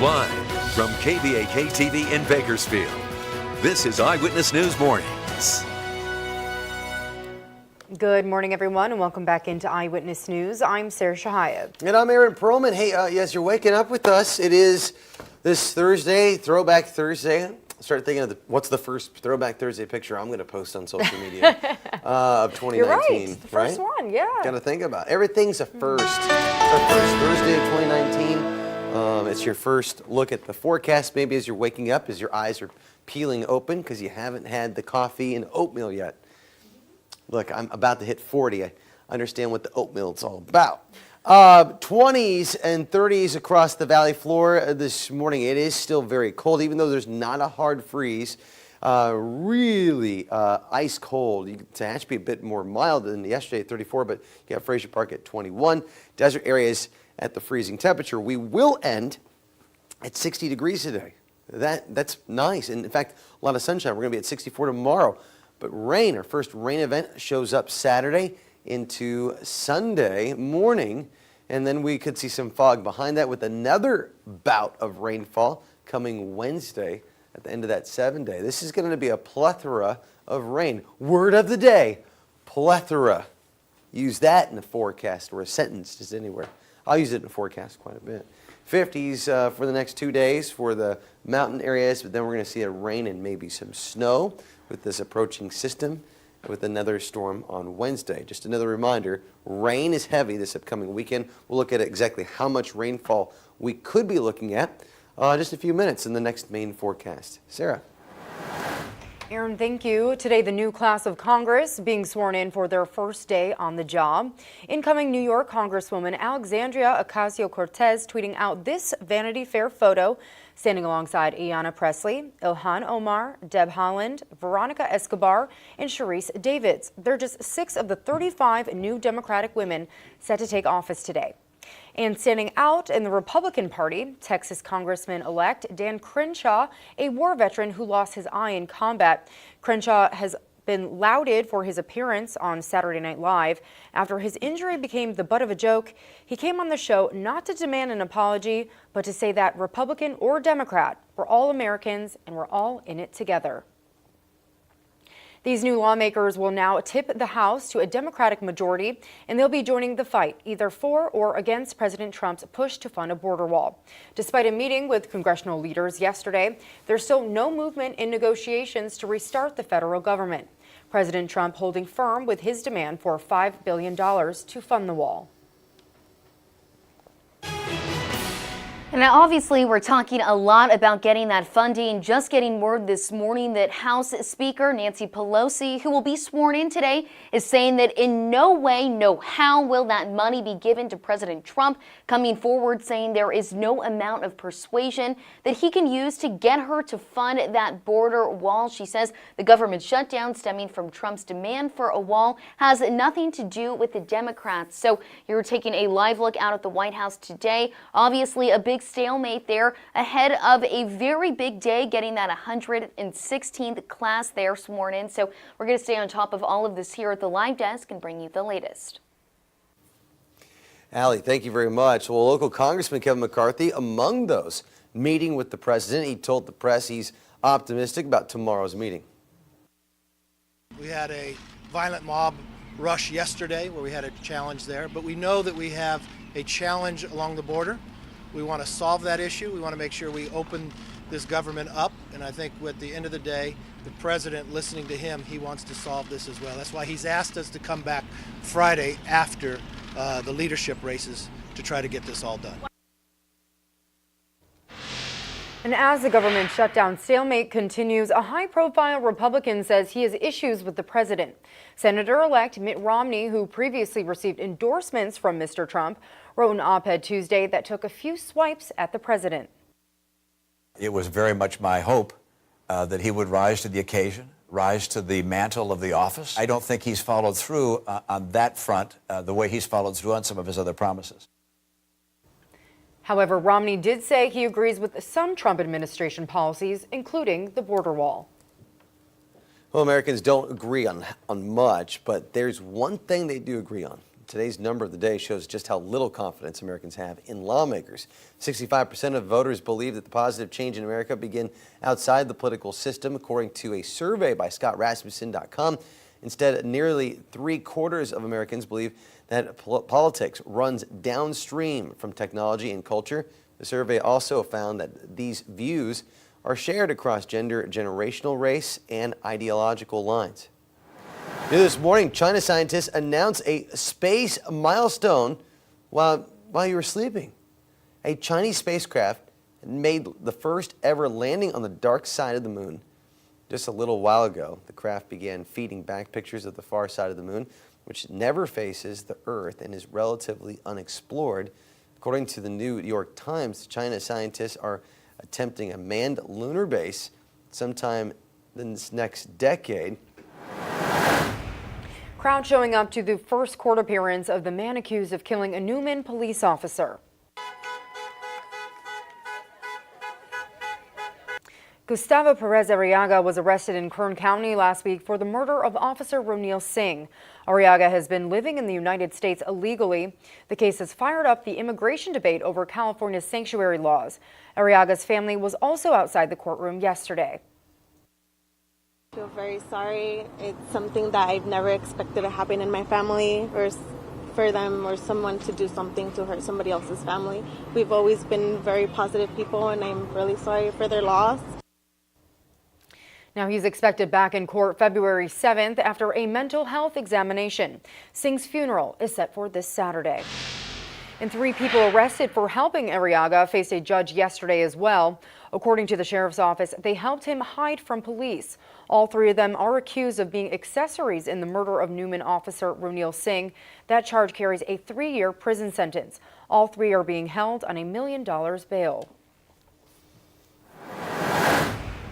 Live from KBAK TV in Bakersfield, this is Eyewitness News Mornings. Good morning, everyone, and welcome back into Eyewitness News. I'm Sarah Shahayeb. And I'm Aaron Perlman. Hey, yes, you're waking up with us. It is this Thursday, Throwback Thursday. I started thinking of what's the first Throwback Thursday picture I'm going to post on social media of 2019. You're right. The first one, yeah. Got to think about it. Everything's a first. It's our first Thursday of 2019. It's your first look at the forecast. Maybe as you're waking up, as your eyes are peeling open because you haven't had the coffee and oatmeal yet. Look, I'm about to hit 40. I understand what the oatmeal is all about. 20s and 30s across the valley floor this morning. It is still very cold, even though there's not a hard freeze. Really ice cold. Tehachapi be a bit more mild than yesterday at 34, but you got Fraser Park at 21. Desert areas at the freezing temperature. We will end at 60 degrees today. That's nice. And in fact, a lot of sunshine. We're going to be at 64 tomorrow. But rain, our first rain event shows up Saturday into Sunday morning. And then we could see some fog behind that with another bout of rainfall coming Wednesday at the end of that 7-day. This is going to be a plethora of rain. Word of the day, plethora. Use that in a forecast or a sentence just anywhere. I'll use it in a forecast quite a bit. 50s for the next 2 days for the mountain areas, but then we're going to see a rain and maybe some snow with this approaching system with another storm on Wednesday. Just another reminder, rain is heavy this upcoming weekend. We'll look at exactly how much rainfall we could be looking at just a few minutes in the next main forecast. Sarah. Aaron, thank you. Today, the new class of Congress being sworn in for their first day on the job. Incoming New York Congresswoman Alexandria Ocasio-Cortez tweeting out this Vanity Fair photo, standing alongside Ayanna Pressley, Ilhan Omar, Deb Haaland, Veronica Escobar, and Sharice Davids. They're just 6 of the 35 new Democratic women set to take office today. And standing out in the Republican Party, Texas Congressman-elect Dan Crenshaw, a war veteran who lost his eye in combat. Crenshaw has been lauded for his appearance on Saturday Night Live. After his injury became the butt of a joke, he came on the show not to demand an apology, but to say that Republican or Democrat, we're all Americans and we're all in it together. These new lawmakers will now tip the House to a Democratic majority, and they'll be joining the fight either for or against President Trump's push to fund a border wall. Despite a meeting with congressional leaders yesterday, there's still no movement in negotiations to restart the federal government. President Trump holding firm with his demand for $5 billion to fund the wall. And obviously, we're talking a lot about getting that funding. Just getting word this morning that House Speaker Nancy Pelosi, who will be sworn in today, is saying that in no way, no how will that money be given to President Trump, coming forward saying there is no amount of persuasion that he can use to get her to fund that border wall. She says the government shutdown stemming from Trump's demand for a wall has nothing to do with the Democrats. So you're taking a live look out at the White House today. Obviously, a big stalemate there ahead of a very big day, getting that 116th class there sworn in. So we're going to stay on top of all of this here at the live desk and bring you the latest. Allie, thank you very much. Well, local Congressman Kevin McCarthy, among those meeting with the president, he told the press he's optimistic about tomorrow's meeting. We had a violent mob rush yesterday where we had a challenge there, but we know that we have a challenge along the border. We want to solve that issue. We want to make sure we open this government up. And I think at the end of the day, the president, listening to him, he wants to solve this as well. That's why he's asked us to come back Friday after the leadership races to try to get this all done. And as the government shutdown stalemate continues, a high-profile Republican says he has issues with the president. Senator-elect Mitt Romney, who previously received endorsements from Mr. Trump, wrote an op-ed Tuesday that took a few swipes at the president. It was very much my hope that he would rise to the occasion, rise to the mantle of the office. I don't think he's followed through on that front the way he's followed through on some of his other promises. However, Romney did say he agrees with some Trump administration policies, including the border wall. Well, Americans don't agree on much, but there's one thing they do agree on. today's number of the day shows just how little confidence Americans have in lawmakers. 65% of voters believe that the positive change in America begin outside the political system, according to a survey by ScottRasmussen.com. Instead, nearly 3/4 of Americans believe that politics runs downstream from technology and culture. The survey also found that these views are shared across gender, generational, race, and ideological lines. New this morning, China scientists announced a space milestone while you were sleeping. A Chinese spacecraft made the first ever landing on the dark side of the moon. Just a little while ago, the craft began feeding back pictures of the far side of the moon, which never faces the Earth and is relatively unexplored. According to the New York Times, China scientists are attempting a manned lunar base sometime this next decade. Crowd showing up to the first court appearance of the man accused of killing a Newman police officer. Gustavo Perez Arriaga was arrested in Kern County last week for the murder of Officer Ronil Singh. Arriaga has been living in the United States illegally. The case has fired up the immigration debate over California's sanctuary laws. Arriaga's family was also outside the courtroom yesterday. I feel very sorry. It's something that I've never expected to happen in my family, or for them or someone to do something to hurt somebody else's family. We've always been very positive people, and I'm really sorry for their loss. Now he's expected back in court February 7th after a mental health examination. Singh's funeral is set for this Saturday. And 3 people arrested for helping Arriaga faced a judge yesterday as well. According to the sheriff's office, they helped him hide from police. All 3 of them are accused of being accessories in the murder of Newman officer Ronil Singh. That charge carries a 3-year prison sentence. All 3 are being held on $1 million bail.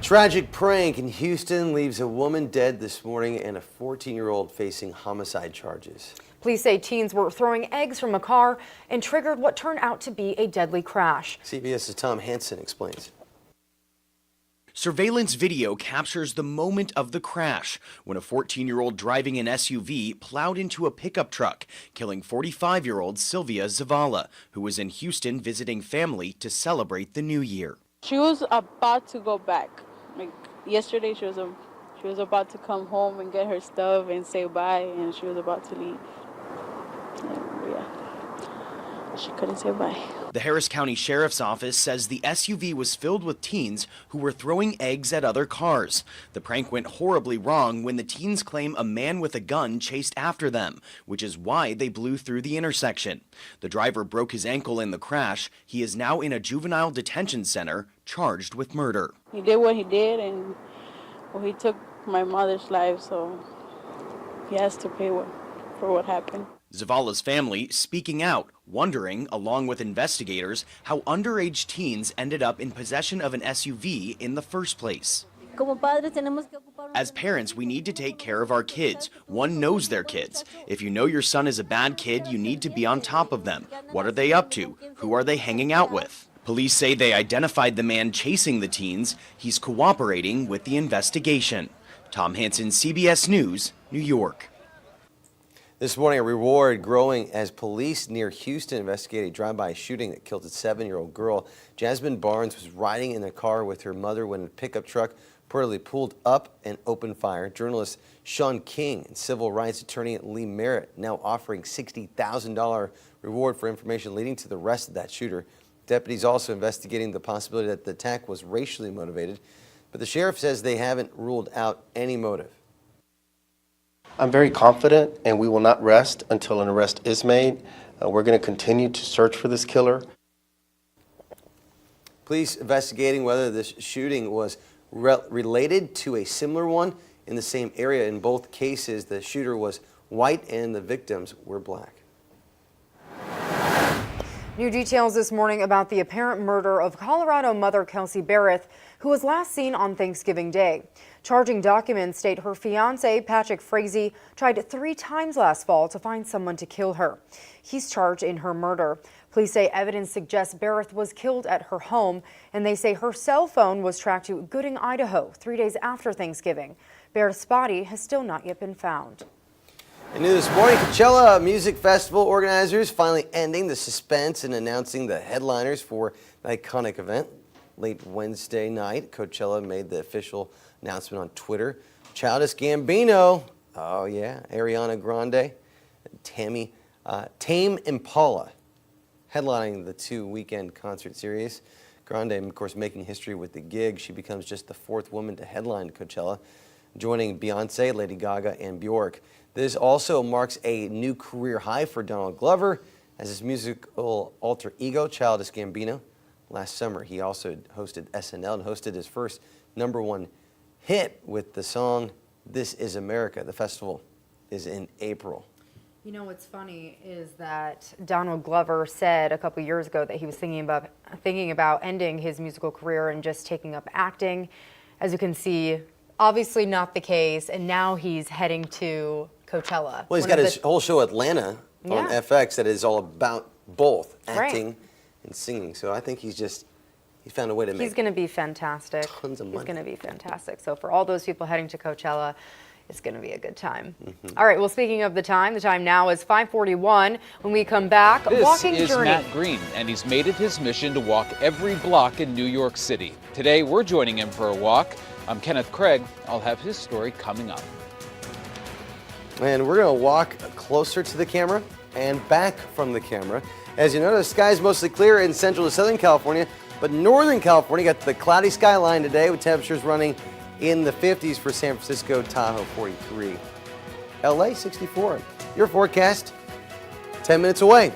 Tragic prank in Houston leaves a woman dead this morning and a 14-year-old facing homicide charges. Police say teens were throwing eggs from a car and triggered what turned out to be a deadly crash. CBS's Tom Hansen explains. Surveillance video captures the moment of the crash when a 14-year-old driving an SUV plowed into a pickup truck, killing 45-year-old Sylvia Zavala, who was in Houston visiting family to celebrate the new year. She was about to go back. Like yesterday, she was about to come home and get her stuff and say bye, and she was about to leave. And yeah, she couldn't say bye. The Harris County Sheriff's Office says the SUV was filled with teens who were throwing eggs at other cars. The prank went horribly wrong when the teens claim a man with a gun chased after them, which is why they blew through the intersection. The driver broke his ankle in the crash. He is now in a juvenile detention center, charged with murder. He did what he did, and he took my mother's life, so he has to pay for what happened. Zavala's family speaking out, wondering, along with investigators, how underage teens ended up in possession of an SUV in the first place. As parents, we need to take care of our kids. One knows their kids. If you know your son is a bad kid, you need to be on top of them. What are they up to? Who are they hanging out with? Police say they identified the man chasing the teens. He's cooperating with the investigation. Tom Hansen, CBS News, New York. This morning, a reward growing as police near Houston investigate a drive-by shooting that killed a 7-year-old girl. Jasmine Barnes was riding in a car with her mother when a pickup truck reportedly pulled up and opened fire. Journalist Sean King and civil rights attorney Lee Merritt now offering $60,000 reward for information leading to the arrest of that shooter. Deputies also investigating the possibility that the attack was racially motivated, but the sheriff says they haven't ruled out any motive. I'm very confident, and we will not rest until an arrest is made. We're going to continue to search for this killer. Police investigating whether this shooting was related to a similar one in the same area. In both cases, the shooter was white and the victims were black. New details this morning about the apparent murder of Colorado mother Kelsey Barrett, who was last seen on Thanksgiving Day. Charging documents state her fiance, Patrick Frazee, tried 3 times last fall to find someone to kill her. He's charged in her murder. Police say evidence suggests Barrett was killed at her home, and they say her cell phone was tracked to Gooding, Idaho, 3 days after Thanksgiving. Barrett's body has still not yet been found. And new this morning, Coachella Music Festival organizers finally ending the suspense and announcing the headliners for the iconic event. Late Wednesday night, Coachella made the official announcement on Twitter. Childish Gambino, oh yeah, Ariana Grande, and Tame Impala, headlining the 2-weekend concert series. Grande, of course, making history with the gig. She becomes just the 4th woman to headline Coachella, joining Beyonce, Lady Gaga, and Bjork. This also marks a new career high for Donald Glover as his musical alter ego, Childish Gambino. Last summer, he also hosted SNL and hosted his first #1 hit with the song This Is America. The festival is in April. You know what's funny is that Donald Glover said a couple years ago that he was thinking about ending his musical career and just taking up acting. As you can see, obviously not the case, and now he's heading to Coachella. Well, he's got his whole show Atlanta on Yeah. FX that is all about both acting and singing. So I think he found a way to make. He's going to be fantastic. Tons of money. He's going to be fantastic. So for all those people heading to Coachella, it's going to be a good time. All right, well, speaking of the time now is 5:41. When we come back, walking This is journey. Matt Green, and he's made it his mission to walk every block in New York City. Today, we're joining him for a walk. I'm Kenneth Craig. I'll have his story coming up. And we're going to walk closer to the camera and back from the camera. As you notice, the sky is mostly clear in central to southern California, but northern California got the cloudy skyline today with temperatures running in the 50s for San Francisco, Tahoe 43. LA 64. Your forecast 10 minutes away.